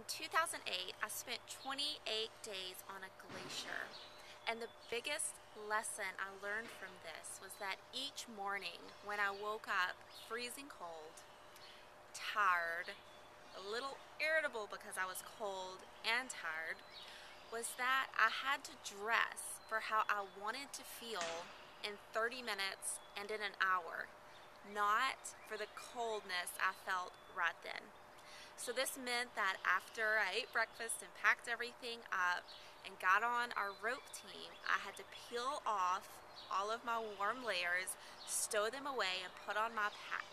In 2008, I spent 28 days on a glacier. And the biggest lesson I learned from this was that each morning when I woke up freezing cold, tired, a little irritable because I was cold and tired, was that I had to dress for how I wanted to feel in 30 minutes and in an hour, not for the coldness I felt right then. So this meant that after I ate breakfast and packed everything up and got on our rope team, I had to peel off all of my warm layers, stow them away, and put on my pack.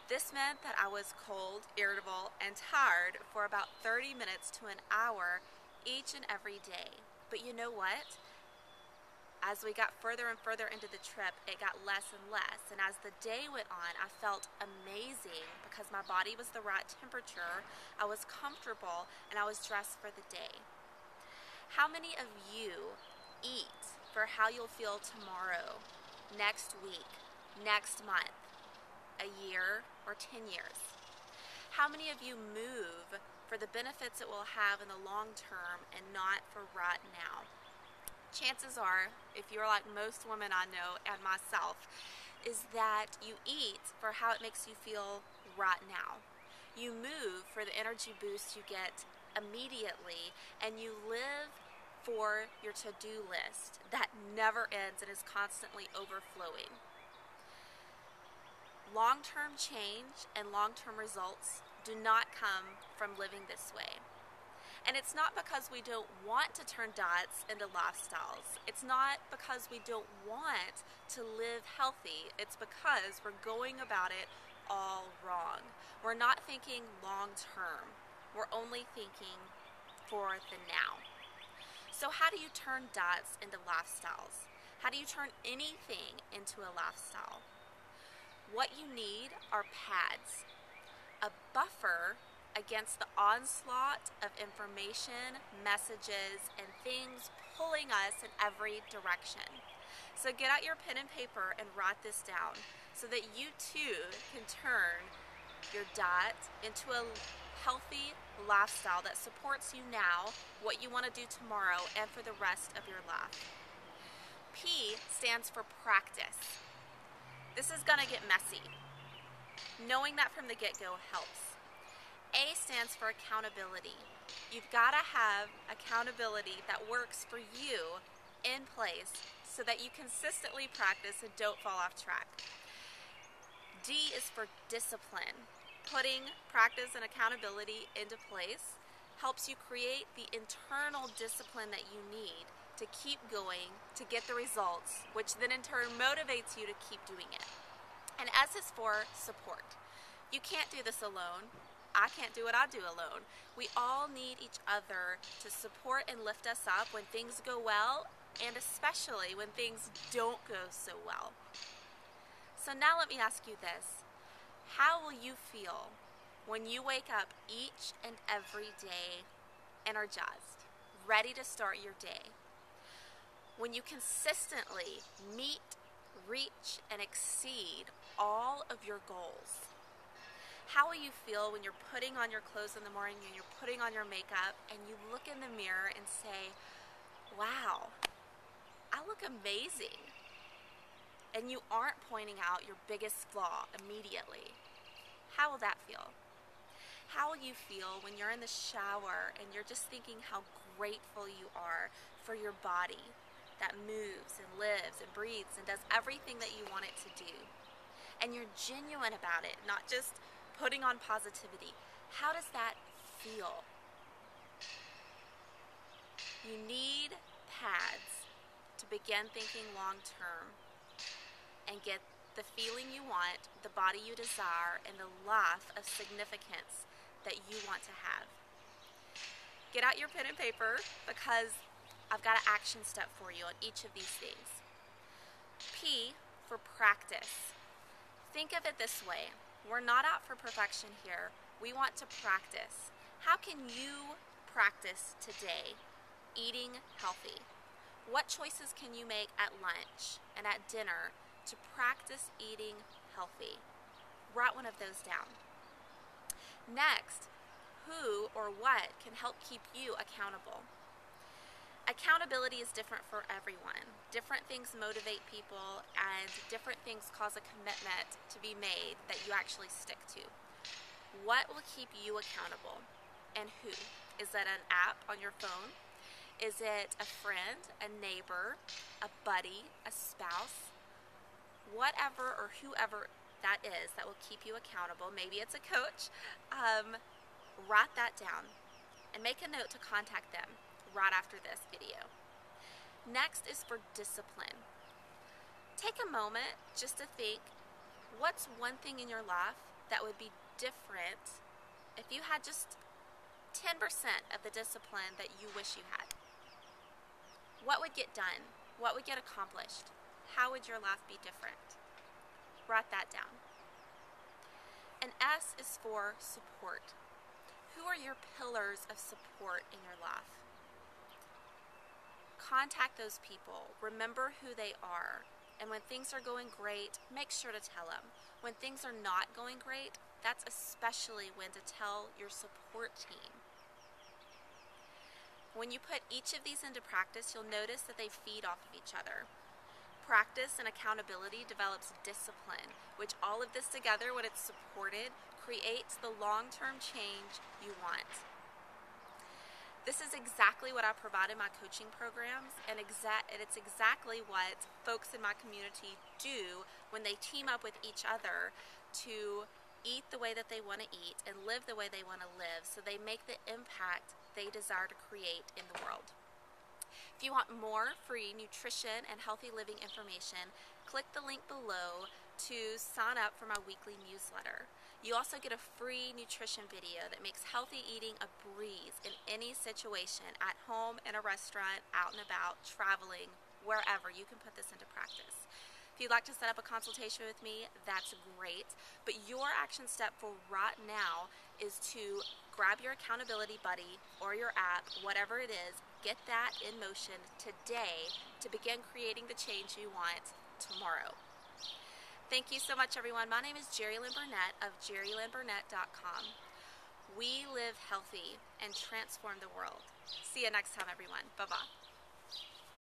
This meant that I was cold, irritable, and tired for about 30 minutes to an hour each and every day. But you know what? As we got further and further into the trip, it got less and less. And as the day went on, I felt amazing because my body was the right temperature, I was comfortable, and I was dressed for the day. How many of you eat for how you'll feel tomorrow, next week, next month, a year, or 10 years? How many of you move for the benefits it will have in the long term and not for right now? Chances are, if you're like most women I know and myself, is that you eat for how it makes you feel right now. You move for the energy boost you get immediately, and you live for your to-do list that never ends and is constantly overflowing. Long-term change and long-term results do not come from living this way. And it's not because we don't want to turn diets into lifestyles. It's not because we don't want to live healthy. It's because we're going about it all wrong. We're not thinking long term. We're only thinking for the now. So how do you turn diets into lifestyles? How do you turn anything into a lifestyle? What you need are pads, a buffer against the onslaught of information, messages, and things pulling us in every direction. So get out your pen and paper and write this down so that you too can turn your diet into a healthy lifestyle that supports you now, what you want to do tomorrow, and for the rest of your life. P stands for practice. This is going to get messy. Knowing that from the get-go helps. A stands for accountability. You've got to have accountability that works for you in place so that you consistently practice and don't fall off track. D is for discipline. Putting practice and accountability into place helps you create the internal discipline that you need to keep going, to get the results, which then in turn motivates you to keep doing it. And S is for support. You can't do this alone. I can't do what I do alone. We all need each other to support and lift us up when things go well, and especially when things don't go so well. So now let me ask you this. How will you feel when you wake up each and every day energized, ready to start your day? When you consistently meet, reach, and exceed all of your goals? How will you feel when you're putting on your clothes in the morning and you're putting on your makeup and you look in the mirror and say, wow, I look amazing? And you aren't pointing out your biggest flaw immediately. How will that feel? How will you feel when you're in the shower and you're just thinking how grateful you are for your body that moves and lives and breathes and does everything that you want it to do? And you're genuine about it, not just putting on positivity. How does that feel? You need pads to begin thinking long term and get the feeling you want, the body you desire, and the life of significance that you want to have. Get out your pen and paper because I've got an action step for you on each of these things. P for practice. Think of it this way. We're not out for perfection here. We want to practice. How can you practice today eating healthy? What choices can you make at lunch and at dinner to practice eating healthy? Write one of those down. Next, who or what can help keep you accountable. Accountability is different for everyone. Different things motivate people, and different things cause a commitment to be made that you actually stick to. What will keep you accountable, and who? Is that an app on your phone? Is it a friend, a neighbor, a buddy, a spouse? Whatever or whoever that is that will keep you accountable, maybe it's a coach, write that down and make a note to contact them right after this video. Next is for discipline. Take a moment just to think, what's one thing in your life that would be different if you had just 10% of the discipline that you wish you had? What would get done? What would get accomplished? How would your life be different? Write that down. And S is for support. Who are your pillars of support in your life? Contact those people. Remember who they are. And when things are going great, make sure to tell them. When things are not going great, that's especially when to tell your support team. When you put each of these into practice, you'll notice that they feed off of each other. Practice and accountability develops discipline, which all of this together, when it's supported, creates the long-term change you want. This is exactly what I provide in my coaching programs, and it's exactly what folks in my community do when they team up with each other to eat the way that they want to eat and live the way they want to live, so they make the impact they desire to create in the world. If you want more free nutrition and healthy living information, click the link below to sign up for my weekly newsletter. You also get a free nutrition video that makes healthy eating a breeze in any situation, at home, in a restaurant, out and about, traveling, wherever. You can put this into practice. If you'd like to set up a consultation with me, that's great. But your action step for right now is to grab your accountability buddy or your app, whatever it is, get that in motion today to begin creating the change you want tomorrow. Thank you so much, everyone. My name is Jerry Lynn Burnett of jerrylynnburnett.com. We live healthy and transform the world. See you next time, everyone. Bye-bye.